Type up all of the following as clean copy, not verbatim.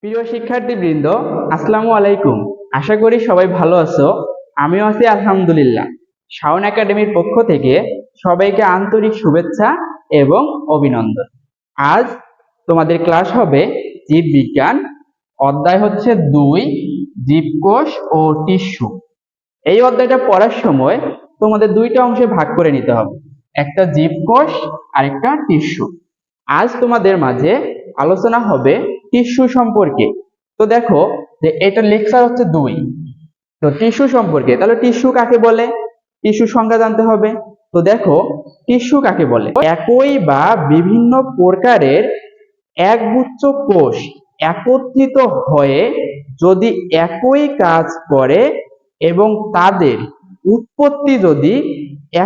প্রিয় শিক্ষার্থীবৃন্দ, আসসালামু আলাইকুম। আশা করি সবাই ভালো আছো। আমিও আছি আলহামদুলিল্লাহ। শাওন একাডেমির পক্ষ থেকে সবাইকে আন্তরিক শুভেচ্ছা এবং অভিনন্দন। আজ তোমাদের ক্লাস হবে জীববিজ্ঞান, অধ্যায় হচ্ছে 2, জীবকোষ ও টিস্যু। এই অধ্যায়টা পড়ার সময় তোমাদের দুইটা অংশে ভাগ করে নিতে হবে, একটা জীবকোষ আর একটা টিস্যু। আজ তোমাদের মাঝে আলোচনা হবে টিস্যু সম্পর্কে। তো দেখো যে এটা লেকচার হচ্ছে 2, তো টিস্যু সম্পর্কে। তাহলে টিস্যু কাকে বলে, টিস্যু সংজ্ঞা জানতে হবে। তো দেখো টিস্যু কাকে বলে, একই বা বিভিন্ন প্রকারের একগুচ্ছ কোষ একত্রিত হয়ে যদি একই কাজ করে এবং তাদের উৎপত্তি যদি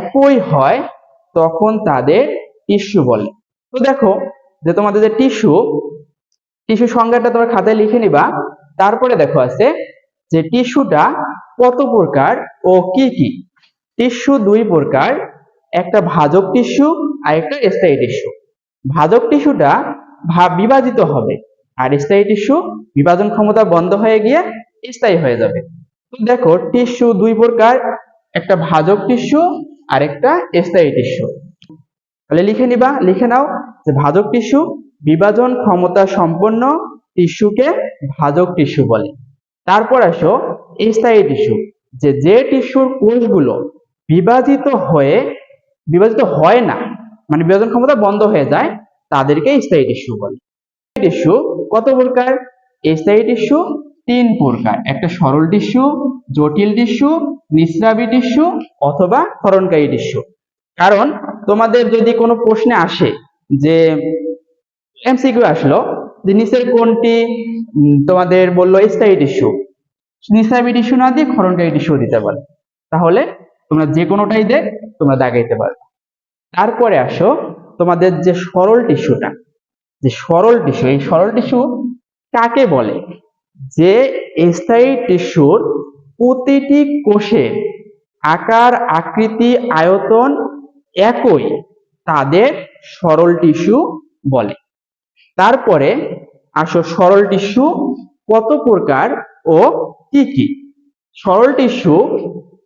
একই হয় তখন তাদের টিস্যু বলে। তো দেখো যে তোমাদের যে টিস্যু সংজ্ঞাটা তোমরা খাতায় লিখে নিবা। তারপরে দেখো আছে যে টিস্যুটা কত প্রকার ও কি কি। টিস্যু 2 প্রকার, একটা ভাজক টিস্যু আর একটা স্থায়ী টিস্যু। ভাজক টিস্যুটা বিভাজিত হবে আর স্থায়ী টিস্যু বিভাজন ক্ষমতা বন্ধ হয়ে গিয়ে স্থায়ী হয়ে যাবে। তো দেখো টিস্যু 2 প্রকার, একটা ভাজক টিস্যু আর একটা স্থায়ী টিস্যু। তাহলে লিখে নিবা, লিখে নাও যে ভাজক টিস্যু বিভাজন ক্ষমতা সম্পন্ন টিস্যুকে ভাজক টিস্যু বলে। তারপর আসো স্থায়ী টিস্যু, যে টিস্যুর কোষগুলো বিভাজিত হয় না, মানে বিভাজন ক্ষমতা বন্ধ হয়ে যায়, তাদেরকে স্থায়ী টিস্যু বলে। টিস্যু কত প্রকার? স্থায়ী টিস্যু 3 প্রকার, একটা সরল টিস্যু, জটিল টিস্যু, নিঃস্রাবী টিস্যু অথবা ক্ষরণকারী টিস্যু। কারণ তোমাদের যদি কোনো প্রশ্নে আসে যে এমসিকিউ আসলো যে নিচের কোনটি তোমাদের বললো স্থায়ী টিস্যু, নিঃস্রাবী টিস্যু না দিয়ে ক্ষরণকারী টিস্যু দিতে পারে, তাহলে তোমরা যে কোনোটাই দেখ তোমরা দাগাইতে পারবে। তারপরে আসো তোমাদের যে সরল টিস্যুটা, যে সরল টিস্যু, এই সরল টিস্যু কাকে বলে? যে স্থায়ী টিস্যুর প্রতিটি কোষের আকার, আকৃতি, আয়তন একই, তাদের সরল টিস্যু বলে। তারপরে আসো সরল টিস্যু কত প্রকার ও কি কি। সরল টিস্যু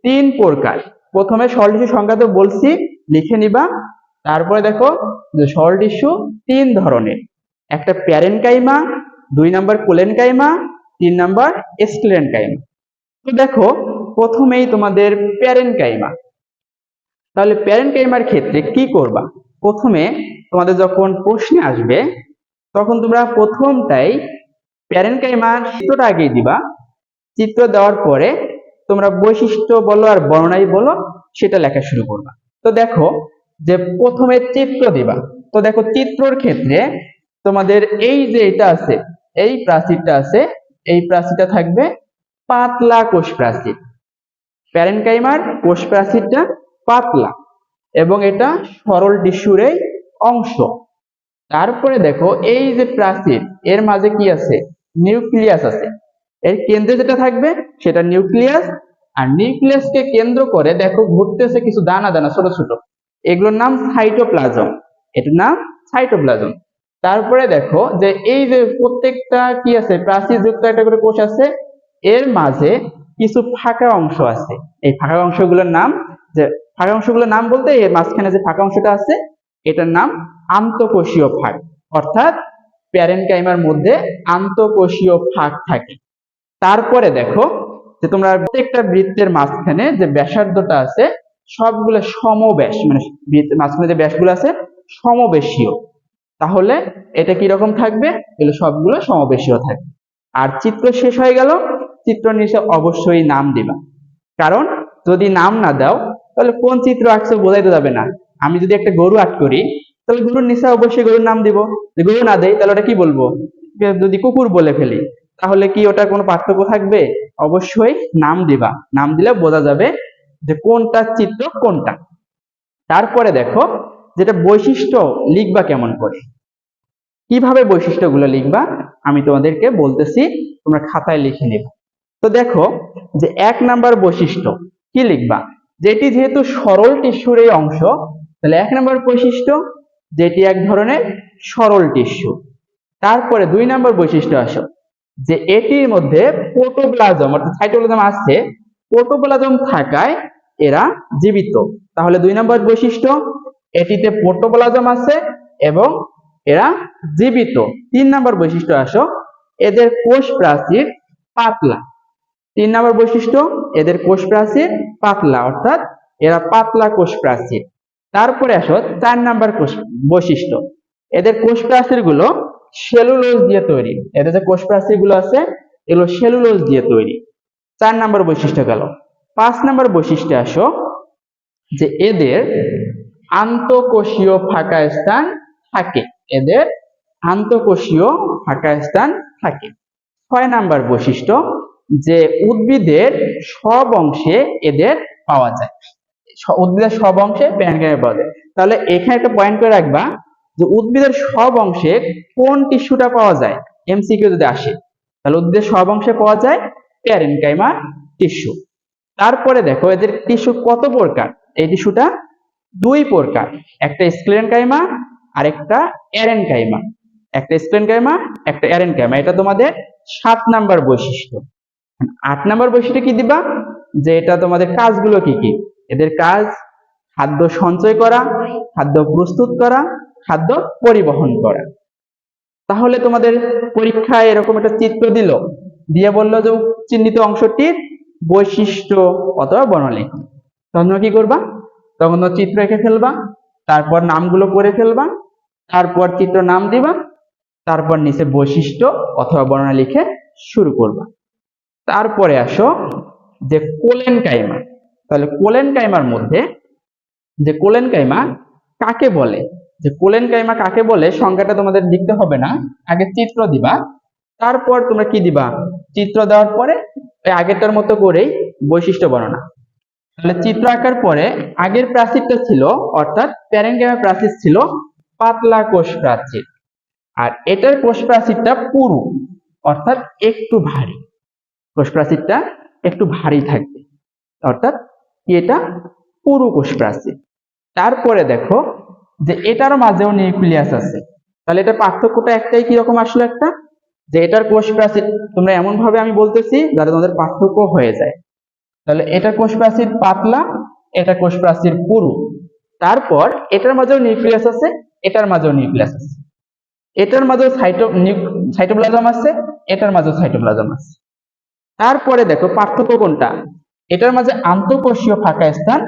3 প্রকার। প্রথমে সরল টিস্যু সংজ্ঞা তো বলছি, লিখে নিবা। তারপরে দেখো যে সরল টিস্যু 3 ধরনের, একটা parenchyma, 2 number collenchyma, 3 number sclerenchyma. তো দেখো প্রথমেই তোমাদের প্যারেনকাইমা। তাহলে প্যারেনকাইমার ক্ষেত্রে কি করবা? প্রথমে তোমাদের যখন প্রশ্নে আসবে তখন তোমরা প্রথমটাই প্যারেনকাইমার চিত্রটা আগেই দিবা। চিত্র দেওয়ার পরে তোমরা বৈশিষ্ট্য বলো আর বর্ণনাই বলো সেটা লেখা শুরু করবা। তো দেখো যে প্রথমে চিত্র দিবা। তো দেখো চিত্রর ক্ষেত্রে তোমাদের এই যে এটা আছে, এই প্রাচীরটা আছে, এই প্রাচীরটা থাকবে পাতলা কোষ প্রাচীর। প্যারেনকাইমার কোষ প্রাচীরটা পাতলা এবং এটা সরল টিস্যুর অংশ। তারপরে দেখো এই যে প্রাচীর, এর মাঝে কি আছে? নিউক্লিয়াস আছে। এর কেন্দ্রে যেটা থাকবে সেটা নিউক্লিয়াস, আর নিউক্লিয়াসকে কেন্দ্র করে দেখো ঘুরতেছে কিছু দানা দানা ছোট ছোট, এগুলোর নাম সাইটোপ্লাজম। এটার নাম সাইটোপ্লাজম। তারপরে দেখো যে এই যে প্রত্যেকটা কি আছে, প্রাচীর যুক্ত একটা করে কোষ আছে, এর মাঝে কিছু ফাঁকা অংশ আছে। এই ফাঁকা অংশগুলোর নাম, যে ফাঁকা অংশগুলোর নাম বলতে এর মাঝখানে যে ফাঁকা অংশটা আছে এটার নাম আন্তঃকোষীয় ফাঁক। অর্থাৎ প্যারেনকাইমার মধ্যে আন্তঃকোষীয় ফাঁক থাকে। তারপরে দেখো যে তোমরা প্রত্যেকটা বৃত্তের মাঝখানে যে ব্যাসার্ধটা আছে সবগুলো সমব্যাস, মানে মাঝখানে যে ব্যাসগুলো আছে সমবেশীয়। তাহলে এটা কি রকম থাকবে? এগুলো সবগুলো সমবেশীয় থাকবে। আর চিত্র শেষ হয়ে গেল, চিত্র নিচে অবশ্যই নাম দিবা। কারণ যদি নাম না দাও তাহলে কোন চিত্র আঁকছো বোঝাইতে যাবে না। আমি যদি একটা গরু আর্ট করি তাহলে গরুর নিচে অবশ্যই গরুর নাম দিব। যদি গরু না দেই তাহলে ওটা কি বলবো? যদি কুকুর বলে ফেলি তাহলে কি ওটার কোনো পার্থক্য থাকবে? অবশ্যই নাম দিবা, নাম দিলে বোঝা যাবে যে কোনটা চিত্র কোনটা। তারপরে দেখো যেটা বৈশিষ্ট্য লিখবা কেমন করে, কিভাবে বৈশিষ্ট্যগুলো লিখবা আমি তোমাদেরকে বলতেছি, তোমরা খাতায় লিখে নেবে। তো দেখো যে 1 নাম্বার বৈশিষ্ট্য কি লিখবা? যেটি যেহেতু সরল টিস্যুর এই অংশ, তাহলে 1 নাম্বার বৈশিষ্ট্য যেটি এক ধরনের সরল টিস্যু। তারপরে 2 নাম্বার বৈশিষ্ট্য আসো, যে এটির মধ্যে প্রোটোপ্লাজম অর্থাৎ সাইটোপ্লাজম আছে, প্রোটোপ্লাজম থাকায় এরা জীবিত। তাহলে 2 নম্বর বৈশিষ্ট্য, এটিতে প্রোটোপ্লাজম আছে এবং এরা জীবিত। 3 নম্বর বৈশিষ্ট্য আসো, এদের কোষ প্রাচীর পাতলা। 3 নম্বর বৈশিষ্ট্য, এদের কোষ প্রাচীর পাতলা, অর্থাৎ এরা পাতলা কোষ প্রাচীর। তারপরে আসো 4 নম্বর বৈশিষ্ট্য, এদের কোষ প্রাচীর গুলো সেলুলোজ দিয়ে তৈরি। এদের যে কোষ প্রাচীর গুলো আছে এগুলো সেলুলোজ দিয়ে তৈরি। 4 নম্বর বৈশিষ্ট্য গেল। 5 নম্বর বৈশিষ্ট্যে আসো, যে এদের আন্তঃকোষীয় ফাঁকা স্থান থাকে। এদের আন্তঃকোষীয় ফাঁকা স্থান থাকে। 6 নম্বর বৈশিষ্ট্য, যে উদ্ভিদের সব অংশে এদের পাওয়া যায়। উদ্ভিদের সব অংশে প্যারেনকাইমা পাওয়া যায়। তাহলে এখানে একটা পয়েন্ট করে রাখবা যে উদ্ভিদের সব অংশে কোন টিস্যুটা পাওয়া যায়, এমসিকিউ যদি আসে তাহলে উদ্ভিদের সব অংশে পাওয়া যায় প্যারেনকাইমা টিস্যু। তারপরে দেখো এদের টিস্যু কত প্রকার। এই টিস্যুটা 2 প্রকার, একটা স্ক্লেরেনকাইমা আর একটা এরেনকাইমা। একটা স্ক্লেরেনকাইমা, একটা এরেনকাইমা। এটা তোমাদের 7 নাম্বার বৈশিষ্ট্য। 8 নাম্বার বৈশিষ্ট্য কি দিবা, যে এটা তোমাদের কাজগুলো কি কি। এদের কাজ খাদ্য সঞ্চয় করা, খাদ্য প্রস্তুত করা, খাদ্য পরিবহন করা। তাহলে তোমাদের পরীক্ষায় এরকম একটা চিত্র দিল, দিয়ে বললো যে চিহ্নিত অংশটির বৈশিষ্ট্য অথবা বর্ণলেখ। তখন তোমরা কি করবা, তখন তোমরা চিত্র এঁকে ফেলবা, তারপর নামগুলো করে ফেলবা, তারপর চিত্র নাম দিবা, তারপর নিচে বৈশিষ্ট্য অথবা বর্ণনা লিখে শুরু করবা। তারপরে আসো যে কোলেনকাইমা। তাহলে কোলেনকাইমার মধ্যে, যে কোলেনকাইমা কাকে বলে, যে কোলেনকাইমা কাকে বলে সংজ্ঞাটা তোমাদের লিখতে হবে না, আগে চিত্র দিবা, তারপর তোমরা কি দিবা, চিত্র দেওয়ার পরে ওই আগেরটার মতো করেই বৈশিষ্ট্য বর্ণনা। তাহলে চিত্র আঁকার পরে আগের প্রাচীরটা ছিল, অর্থাৎ প্যারেনকাইমা প্রাচীর ছিল পাতলা কোষ প্রাচীর, আর এটার কোষ প্রাচীরটা পুরু, অর্থাৎ একটু ভারী। কোষ প্রাচীরটা একটু ভারী থাকবে, অর্থাৎ এটা পুরু কোষ প্রাচীর। তারপরে দেখো যে এটার মাঝেও নিউক্লিয়াস আছে। তাহলে এটা পার্থক্যটা একটাই, কিরকম আসলে একটা, যে এটার কোষ প্রাচীর তোমরা এমন ভাবে আমি বলতেছি যাতে তোমাদের পার্থক্য হয়ে যায়। তাহলে এটা কোষ প্রাচীর পাতলা, এটা কোষ প্রাচীর পুরু। তারপর এটার মাঝেও নিউক্লিয়াস আছে, এটার মাঝেও নিউক্লিয়াস আছে। এটার মাঝেও সাইটোপ্লাজম আছে, এটার মাঝেও সাইটোপ্লাজম আছে। তারপরে দেখো পার্থক্য কোনটা, এটার মাঝে আন্তঃকোষীয় ফাঁকা স্থান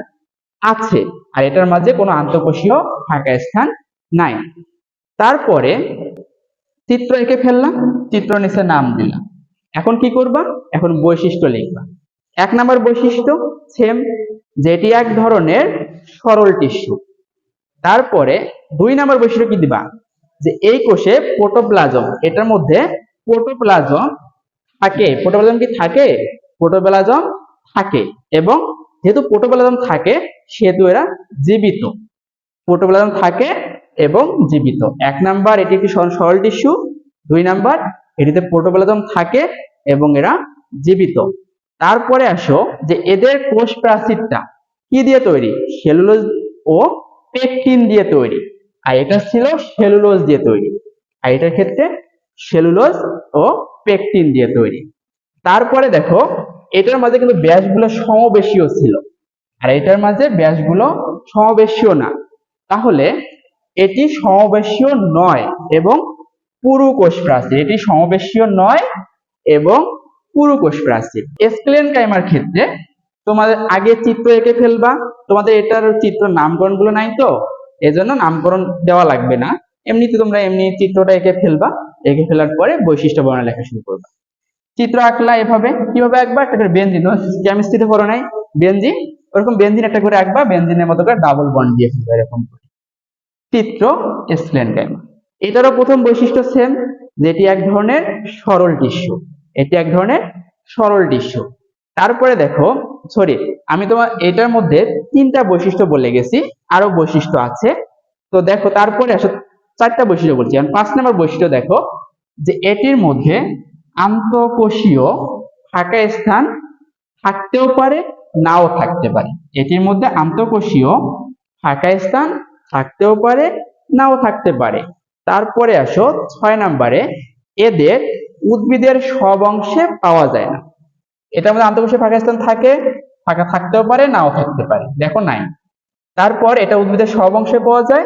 আছে আর এটার মাঝে কোনো আন্তঃকোষীয় ফাঁকা স্থান নাই। তারপরে চিত্র এঁকে ফেললাম, চিত্র নিচে নাম দিলাম। এখন কি করবা, এখন বৈশিষ্ট্য লিখবা। 1 নম্বর বৈশিষ্ট্য সেম, যেটি এক ধরনের সরল টিস্যু। তারপরে 2 নম্বর বৈশিষ্ট্য কি দিবা, যে এই কোষে প্রোটোপ্লাজম, এটার মধ্যে প্রোটোপ্লাজম থাকে। প্রোটোপ্লাজম কি থাকে, প্রোটোপ্লাজম থাকে, এবং যেহেতু প্রোটোপ্লাজম থাকে সেহেতু এরা জীবিত। প্রোটোপ্লাজম থাকে এবং জীবিত। 1 নাম্বার এটি একটি সরল টিস্যু, 2 নাম্বার এটিতে প্রোটোপ্লাজম থাকে এবং এরা জীবিত। তারপরে আসো যে এদের কোষ প্রাচীরটা কি দিয়ে তৈরি, সেলুলোজ ও পেকটিন দিয়ে তৈরি, আর এটা ছিল সেলুলোজ দিয়ে তৈরি, আর এটার ক্ষেত্রে সেলুলোজ ও পেকটিন দিয়ে তৈরি। তারপরে দেখো এটার মাঝে কিন্তু ব্যাসগুলো সমবেশীয় ছিল, আর এটার মাঝে ব্যাসগুলো সমবেশীয় না। তাহলে এটি সমবেশীয় নয় এবং পুরু কোষ প্রাচীর, এটি সমবেশীয় নয় এবং পুরু কোষ প্রাচীর। স্ক্লেরেনকাইমার ক্ষেত্রে তোমাদের আগে চিত্র এঁকে ফেলবা, তোমাদের এটার চিত্র নামকরণ গুলো নাই তো এজন্য নামকরণ দেওয়া লাগবে না, এমনিতে তোমরা এমনি চিত্রটা এঁকে ফেলবা, এঁকে ফেলার পরে বৈশিষ্ট্য বর্ণনা লেখা শুরু করবা। চিত্র আঁকলা এভাবে, কিভাবে আঁকবা, একটা করে বেনজিন, কেমিস্ট্রিতে পড়ো নাই বেনজিন, ওরকম বেনজিন একটা করে আঁকবা, বেনজিনের মতো করে ডাবল বন্ড দিয়ে ফেলবা এরকম করে। চিত্র স্ক্লেরেনকাইমা, এটারও প্রথম বৈশিষ্ট্য সেম, যেটি এক ধরনের সরল টিস্যু, এটি এক ধরনের সরল টিস্যু। তারপরে দেখো সরি, আমি তোমার এটার মধ্যে 3টা বৈশিষ্ট্য বলে গেছি, আরো বৈশিষ্ট্য আছে। তো দেখো তারপরে আসো 4টা বৈশিষ্ট্য বলছি। 5 নম্বর বৈশিষ্ট্য দেখো, যে এটির মধ্যে আন্তঃকোষীয় ফাঁকা স্থান থাকতেও পারে নাও থাকতে পারে। এটির মধ্যে আন্তঃকোষীয় ফাঁকা স্থান থাকতেও পারে নাও থাকতে পারে। তারপরে আসো 6 নম্বরে, এদের উদ্ভিদের সব অংশে পাওয়া যায় না। এটার মধ্যে আন্তঃকোষীয় ফাঁকা স্থান থাকে, ফাঁকা থাকতেও পারে, নাও থাকতে পারে, দেখো নাই। তারপর এটা উদ্ভিদের সব অংশে পাওয়া যায়,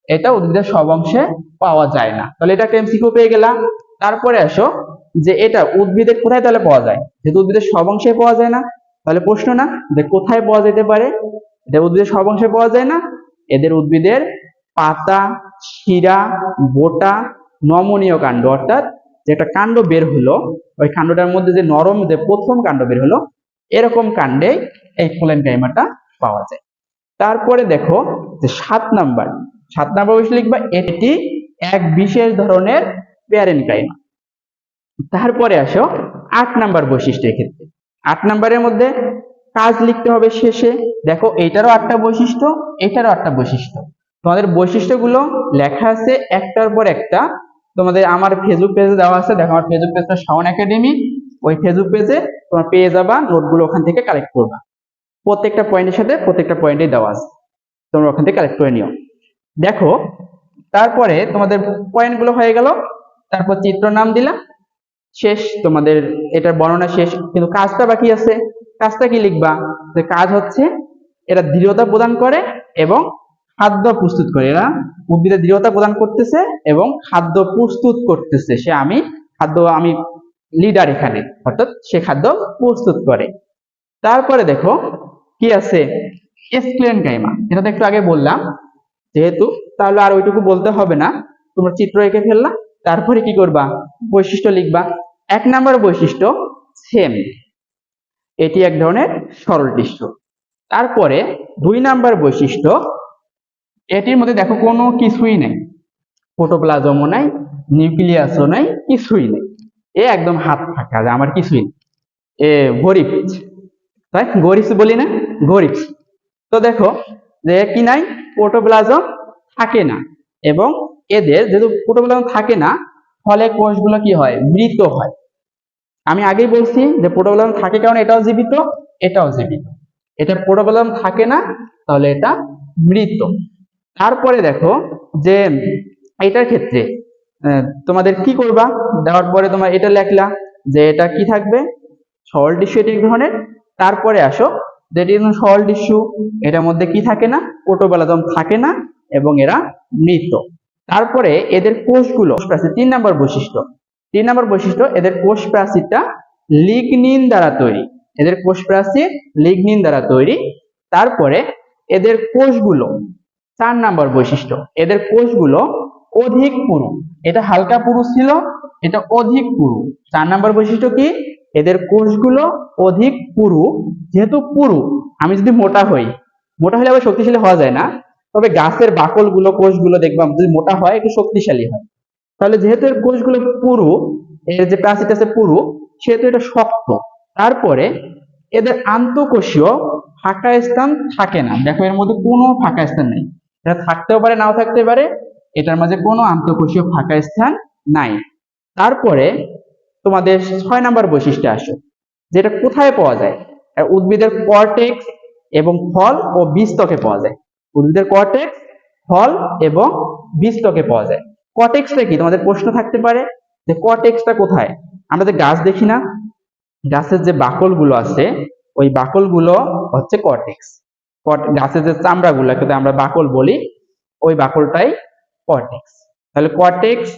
এটা উদ্ভিদের সব অংশে পাওয়া যায় না। তাহলে এটা একটা এমসিকিউ পেয়ে গেলাম। তারপরে আসো যে এটা উদ্ভিদের কোথায় তাহলে পাওয়া যায়, যেহেতু উদ্ভিদের সব অংশে পাওয়া যায় না, তাহলে প্রশ্ন না যে কোথায় পাওয়া যেতে পারে। এটা উদ্ভিদের সব অংশে পাওয়া যায় না, এদের উদ্ভিদের পাতা, শিরা, বোটা, নমনীয় কাণ্ড, অর্থাৎ যে একটা কাণ্ড বের হলো, ওই কাণ্ডটার মধ্যে যে নরম যে প্রথম কাণ্ড বের হলো, এরকম কাণ্ডে এই কোলেনকাইমাটা পাওয়া যায়। তারপরে দেখো যে 7 নাম্বার বৈশিষ্ট্য লিখবা, এটি এক বিশেষ ধরনের প্যারেনকাইমা। তারপরে আসো 8 নাম্বার বৈশিষ্ট্যের ক্ষেত্রে। 8 নাম্বারের মধ্যে কাজ লিখতে হবে শেষে। দেখো এইটারও 8টা বৈশিষ্ট্য, এটারও 8টা বৈশিষ্ট্য। তোমাদের বৈশিষ্ট্যগুলো লেখা আছে একটার পর একটা। তোমাদের আমার ফেসবুক পেজে দেওয়া আছে, দেখো আমার ফেসবুক পেজটা শাওন একাডেমি, ওই ফেসবুক পেজে তোমরা পেয়ে যাবা, নোটগুলো ওখান থেকে কালেক্ট করবা। প্রত্যেকটা পয়েন্টের সাথে প্রত্যেকটা পয়েন্টে দেওয়া আছে, তোমরা ওখান থেকে কালেক্ট করে নিও। দেখো তারপরে তোমাদের পয়েন্টগুলো হয়ে গেল, তারপর চিত্র নাম দিলাম, শেষ। তোমাদের এটার বর্ণনা শেষ, কিন্তু কাজটা বাকি আছে। কাজটা কি লিখবা, যে কাজ হচ্ছে এরা দৃঢ়তা প্রদান করে এবং খাদ্য প্রস্তুত করে। এরা উদ্ভিদের দৃঢ়তা প্রদান করতেছে এবং খাদ্য প্রস্তুত করতেছে। আমি লিডার এখানে, অর্থাৎ সে খাদ্য প্রস্তুত করে। তারপরে দেখো কি আছে, স্ক্লেরেনকাইমা, এটা তো একটু আগে বললাম যেহেতু, তাহলে আর ওইটুকু বলতে হবে না, তোমরা চিত্র এঁকে ফেললা। তারপরে কি করবা, বৈশিষ্ট্য লিখবা। 1 নাম্বার বৈশিষ্ট্য সেম, এটি এক ধরনের সরল টিস্যু। তারপরে 2 নাম্বার বৈশিষ্ট্য, এটির মধ্যে দেখো কোনো কিছুই নেই, প্রোটোপ্লাজমও নাই, নিউক্লিয়াসও নাই, কিছুই নেই, এ একদম হাত ফাঁকা, যে আমার কিছুই নেই, এ গরিব, তাই গরিব বলি না, গরিব। তো দেখো যে কি নাই, প্রোটোপ্লাজম থাকে না, এবং এদের যেহেতু প্রোটোপ্লাজম থাকে না, ফলে কোষগুলো কি হয়, মৃত হয়। আমি আগেই বলছি যে প্রোটোপ্লাজম থাকে কারণ এটাও জীবিত, এটাও জীবিত। এটা প্রোটোপ্লাজম থাকে না, তাহলে এটা মৃত। তারপরে দেখো যে এটার ক্ষেত্রে তোমাদের কি করবা, দেওয়ার পরে তোমার এটা লেখলা যে এটা কি থাকবে, সরল টিস্যু, এটি এক ধরনের। তারপরে আসো যে এটি সরল টিস্যু, এটার মধ্যে কি থাকে না, প্রোটোপ্লাজম থাকে না এবং এরা মৃত। তারপরে এদের কোষগুলো 3 নাম্বার বৈশিষ্ট্য, 3 নাম্বার বৈশিষ্ট্য, এদের কোষ প্রাচীরটা লিগনিন দ্বারা তৈরি। এদের কোষ প্রাচীর লিগনিন দ্বারা তৈরি। তারপরে এদের কোষগুলো 4 নাম্বার বৈশিষ্ট্য, এদের কোষগুলো অধিক পুরু। এটা হালকা পুরু ছিল, এটা অধিক পুরু। 4 নাম্বার বৈশিষ্ট্য কি, এদের কোষগুলো অধিক পুরু। যেহেতু পুরু, আমি যদি মোটা হলে আবার শক্তিশালী হওয়া যায় না, তবে গাছের বাকলগুলো, কোষগুলো দেখবা যদি মোটা হয় একটু শক্তিশালী হয়। তাহলে যেহেতু এর কোষগুলো পুরু, এর যে প্রাচীরটা আছে পুরু, সেহেতু এটা শক্ত। তারপরে এদের আন্তঃকোষীয় ফাঁকা স্থান থাকে না। দেখো এর মধ্যে কোনো ফাঁকা স্থান নেই, এটা থাকতেও পারে নাও থাকতে পারে, এটার মাঝে কোনো আন্তঃকোষীয় ফাঁকা স্থান নাই। তারপরে তোমাদের 6 নাম্বার বৈশিষ্ট্য আসো, যেটা কোথায় পাওয়া যায়, উদ্ভিদের কর্টেক্স এবং ফল ও বীজত্বকে পাওয়া যায়। উদ্ভিদের কর্টেক্স, ফল এবং বীজত্বকে পাওয়া যায়। কর্টেক্সটা কি, তোমাদের প্রশ্ন থাকতে পারে যে কর্টেক্সটা কোথায়। আমরা যে গাছ দেখি না, গাছের যে বাকলগুলো আছে, ওই বাকলগুলো হচ্ছে কর্টেক্স। গাছের যে চামড়াগুলোকে আমরা বাকল বলি, ওই বাকলটাই কর্টেক্স। তাহলে কর্টেক্স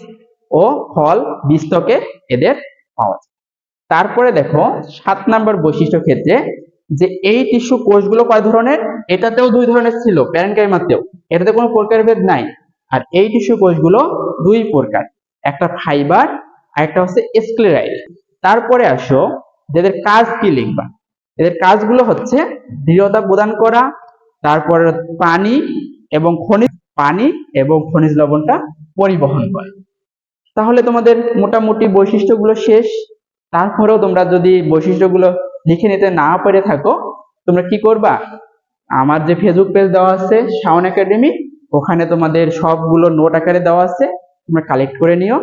ও ফল, বীজত্বকে এদের পাওয়া যায়। তারপরে দেখো 7 নাম্বার বৈশিষ্ট্য ক্ষেত্রে, যে এই টিস্যু কোষগুলো কয় ধরনের, এটাতেও 2 ধরনের ছিল, প্যারেনকাইমাতেও, এটাতে কোনো প্রকারভেদ নাই। আর এই টিস্যু কোষগুলো 2 প্রকার, একটা ফাইবার আর একটা হচ্ছে স্ক্লেরাইড। তারপরে আসো যাদের কাজ কি লিখবা, এদের কাজগুলো হচ্ছে দৃঢ়তা প্রদান করা, তারপরে পানি এবং খনিজ লবণটা পরিবহন করে। তাহলে তোমাদের মোটামুটি বৈশিষ্ট্যগুলো শেষ। তারপরেও তোমরা যদি বৈশিষ্ট্যগুলো লিখে নিতে না পেরে থাকো, তোমরা কি করবা, আমার যে ফেসবুক পেজ দেওয়া আছে শাওন একাডেমি, ওখানে তোমাদের সবগুলো নোট আকারে দেওয়া আছে, তোমরা কালেক্ট করে নিও।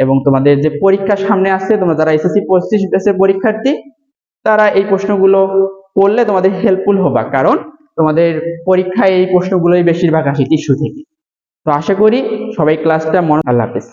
এবং তোমাদের যে পরীক্ষা সামনে আসছে, তোমরা যারা এসএসসি 25 ব্যাচের পরীক্ষার্থী, তারা এই প্রশ্নগুলো পড়লে তোমাদের হেল্পফুল হবা, কারণ তোমাদের পরীক্ষায় এই প্রশ্নগুলোই বেশিরভাগ আসে টিস্যু থেকে। তো আশা করি সবাই ক্লাসটা আল্লাহ হাফেজ।